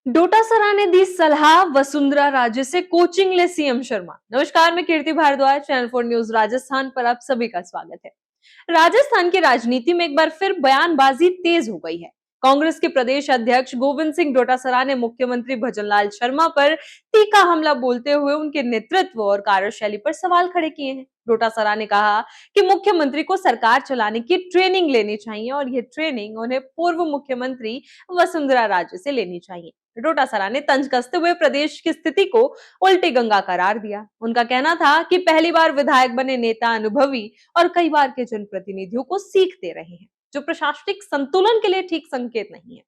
डोटासरा ने दी सलाह, वसुंधरा राजे से कोचिंग ले सीएम शर्मा। नमस्कार, मैं कीर्ति भारद्वाज, चैनल 4 न्यूज राजस्थान पर आप सभी का स्वागत है। राजस्थान की राजनीति में एक बार फिर बयानबाजी तेज हो गई है। कांग्रेस के प्रदेश अध्यक्ष गोविंद सिंह डोटासरा ने मुख्यमंत्री भजनलाल शर्मा पर तीखा हमला बोलते हुए उनके नेतृत्व और कार्यशैली पर सवाल खड़े किए हैं। डोटासरा ने कहा कि मुख्यमंत्री को सरकार चलाने की ट्रेनिंग लेनी चाहिए और यह ट्रेनिंग उन्हें पूर्व मुख्यमंत्री वसुंधरा राजे से लेनी चाहिए। डोटासरा ने तंज कसते हुए प्रदेश की स्थिति को उल्टी गंगा करार दिया। उनका कहना था कि पहली बार विधायक बने नेता अनुभवी और कई बार के जनप्रतिनिधियों को सीख दे रहे हैं, जो प्रशासनिक संतुलन के लिए ठीक संकेत नहीं है।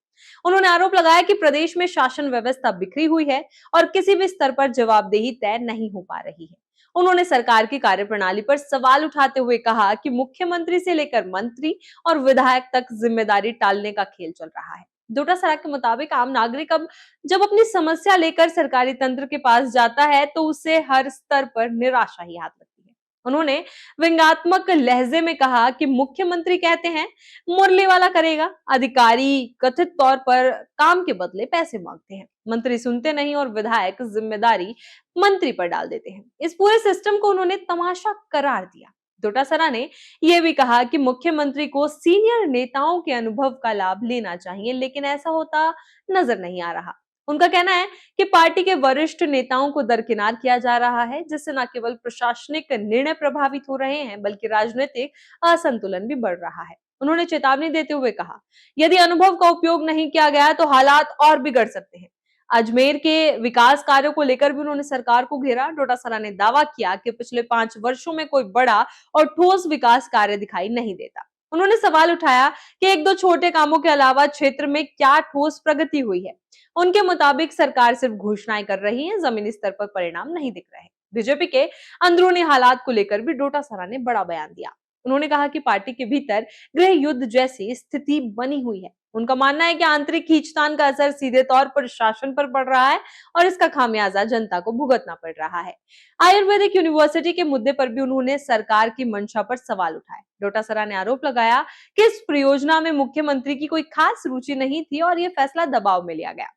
उन्होंने आरोप लगाया कि प्रदेश में शासन व्यवस्था बिखरी हुई है और किसी भी स्तर पर जवाबदेही तय नहीं हो पा रही है। उन्होंने सरकार की कार्यप्रणाली पर सवाल उठाते हुए कहा कि मुख्यमंत्री से लेकर मंत्री और विधायक तक जिम्मेदारी टालने का खेल चल रहा है। डोटासरा के मुताबिक आम नागरिक अब जब अपनी समस्या लेकर सरकारी तंत्र के पास जाता है तो उसे हर स्तर पर निराशा ही हाथ लगती है। उन्होंने व्यंग्यात्मक लहजे में कहा कि मुख्यमंत्री कहते हैं मुरली वाला करेगा, अधिकारी कथित तौर पर काम के बदले पैसे मांगते हैं, मंत्री सुनते नहीं और विधायक जिम्मेदारी मंत्री पर डाल देते हैं। इस पूरे सिस्टम को उन्होंने तमाशा करार दिया। डोटासरा ने यह भी कहा कि मुख्यमंत्री को सीनियर नेताओं के अनुभव का लाभ लेना चाहिए, लेकिन ऐसा होता नजर नहीं आ रहा। उनका कहना है कि पार्टी के वरिष्ठ नेताओं को दरकिनार किया जा रहा है, जिससे न केवल प्रशासनिक निर्णय प्रभावित हो रहे हैं, बल्कि राजनीतिक असंतुलन भी बढ़ रहा है। उन्होंने चेतावनी देते हुए कहा, यदि अनुभव का उपयोग नहीं किया गया तो हालात और बिगड़ सकते हैं। अजमेर के विकास कार्यों को लेकर भी उन्होंने सरकार को घेरा। डोटासरा ने दावा किया कि पिछले 5 वर्षों में कोई बड़ा और ठोस विकास कार्य दिखाई नहीं देता। उन्होंने सवाल उठाया कि एक दो छोटे कामों के अलावा क्षेत्र में क्या ठोस प्रगति हुई है। उनके मुताबिक सरकार सिर्फ घोषणाएं कर रही है, जमीनी स्तर पर परिणाम नहीं दिख रहे। बीजेपी के अंदरूनी हालात को लेकर भी डोटासरा ने बड़ा बयान दिया। उन्होंने कहा कि पार्टी के भीतर गृह युद्ध जैसी स्थिति बनी हुई है। उनका मानना है कि आंतरिक खींचतान का असर सीधे तौर पर शासन पर पड़ रहा है और इसका खामियाजा जनता को भुगतना पड़ रहा है। आयुर्वेदिक यूनिवर्सिटी के मुद्दे पर भी उन्होंने सरकार की मंशा पर सवाल उठाए। डोटासरा ने आरोप लगाया कि इस परियोजना में मुख्यमंत्री की कोई खास रुचि नहीं थी और यह फैसला दबाव में लिया गया।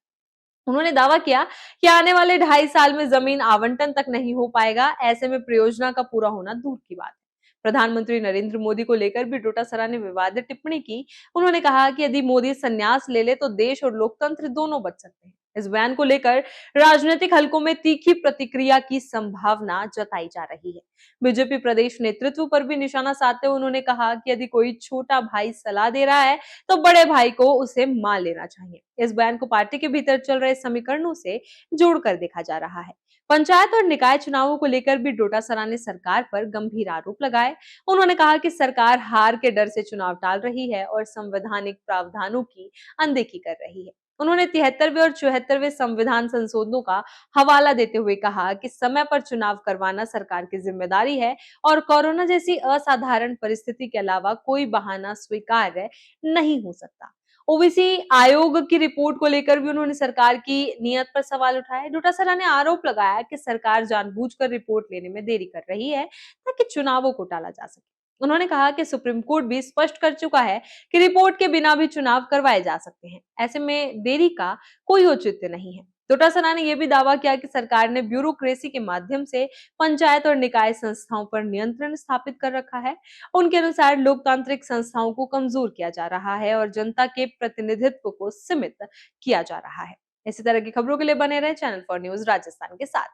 उन्होंने दावा किया कि आने वाले 2.5 साल में जमीन आवंटन तक नहीं हो पाएगा। ऐसे में परियोजना का पूरा होना दूर की बात है। प्रधानमंत्री नरेंद्र मोदी को लेकर भी डोटासरा ने विवादित टिप्पणी की। उन्होंने कहा कि यदि मोदी संन्यास ले ले तो देश और लोकतंत्र दोनों बच सकते हैं। इस बयान को लेकर राजनीतिक हलकों में तीखी प्रतिक्रिया की संभावना जताई जा रही है। बीजेपी प्रदेश नेतृत्व पर भी निशाना साधते हुए उन्होंने कहा कि यदि कोई छोटा भाई सलाह दे रहा है तो बड़े भाई को उसे मान लेना चाहिए। इस बयान को पार्टी के भीतर चल रहे समीकरणों से जोड़कर देखा जा रहा है। पंचायत और निकाय चुनावों को लेकर भी डोटासरा ने सरकार पर गंभीर आरोप लगाए। उन्होंने कहा कि सरकार हार के डर से चुनाव टाल रही है और संवैधानिक प्रावधानों की अनदेखी कर रही है। उन्होंने 73वें और 74वें संविधान संशोधनों का हवाला देते हुए कहा कि समय पर चुनाव करवाना सरकार की जिम्मेदारी है और कोरोना जैसी असाधारण परिस्थिति के अलावा कोई बहाना स्वीकार्य नहीं हो सकता। ओबीसी आयोग की रिपोर्ट को लेकर भी उन्होंने सरकार की नीयत पर सवाल उठाए। डोटासरा ने आरोप लगाया कि सरकार जानबूझकर रिपोर्ट लेने में देरी कर रही है ताकि चुनावों को टाला जा सके। उन्होंने कहा कि सुप्रीम कोर्ट भी स्पष्ट कर चुका है कि रिपोर्ट के बिना भी चुनाव करवाए जा सकते हैं। ऐसे में देरी का कोई औचित्य नहीं है। डोटासरा ने यह भी दावा किया कि सरकार ने ब्यूरोक्रेसी के माध्यम से पंचायत और निकाय संस्थाओं पर नियंत्रण स्थापित कर रखा है। उनके अनुसार लोकतांत्रिक संस्थाओं को कमजोर किया जा रहा है और जनता के प्रतिनिधित्व को सीमित किया जा रहा है। इसी तरह की खबरों के लिए बने रहे चैनल 4 न्यूज राजस्थान के साथ।